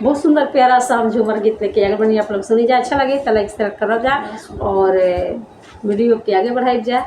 बहुत सुंदर प्यारा सा हम झूमर गीत लेके आगे बनी। आप लोग सुनी जा, अच्छा लगे तो लाइक शेयर करो जा और वीडियो के आगे बढ़ाई जा।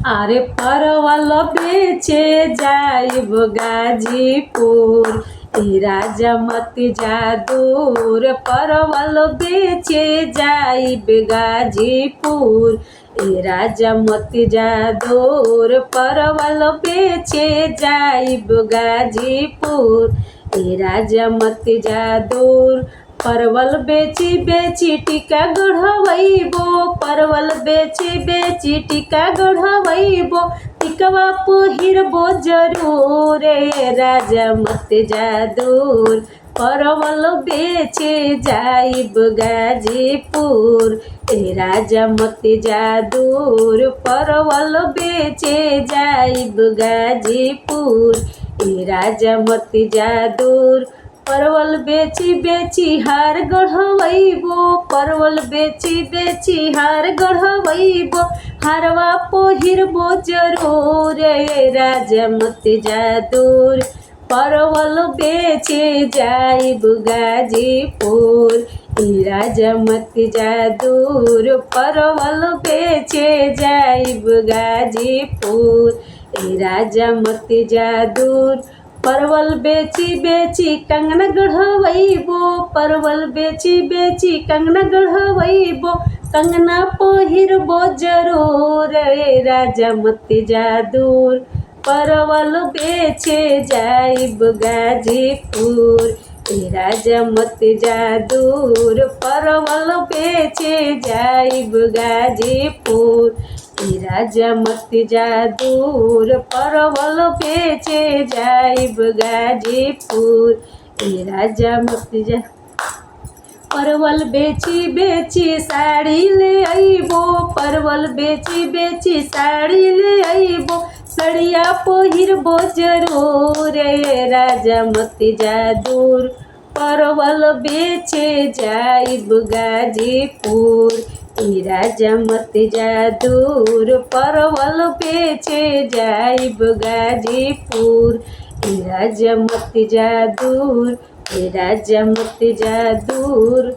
अरे परवल बेचे जाइब गाजीपुर, ए राजा मत जा दूर। परवल बेचे जाइब गाजीपुर, ए राजा मत जा दूर। परवल बेचे जाइब गाजीपुर, ए राजा मत जा दूर। परवल बेची बेची टीका गढ़वैबो, परवल बेची बेची टीका गढ़वैबो। टिकवा पहिरबो जरूर, ए राजा मत जा दूर। परवल बेचे जाइब गाजीपुर, ए राजा मत जा दूर। परवल बेचे जाइब गाजीपुर, ए राजा मत जा दूर। परवल बेची बेची हार गढ़वैबो, परवल बेची बेची हार गढ़वैबो। हारवा पहिरबो जरूर, ए राजा मत जा दूर। परवल बेचे जाइब गाजीपुर, ए राजा मत जा दूर। परवल बेचे जाइब गाजीपुर, ए राजा मत जा दूर। परवल बेची बेची कंगना गढ़वैबो, परवल बेची बेची कंगना गढ़वैबो। कंगना पहिरबो जरूर, ए राजा मत जा दूर। परवल बेचे जाइब गाजीपुर, ए राजा मत जा दूर। परवल बेचे जाइब गाजीपुर, ए राजा मत जा दूर। परवल बेचे जाइब गाजीपुर, ए राजा मत जा। परवल बेची बेची साड़ी ले आइबो, परवल बेची बेची साड़ी ले आइबो। सड़िया पहिरबो जरूर, ए राजा मत जा दूर। परवल बेचे जाइब गाजीपुर, ए राजा मत जा दूर। परवल बेचे जाइब गाजीपुर, ए राजा मत जा दूर, ए राजा मत जा दूर।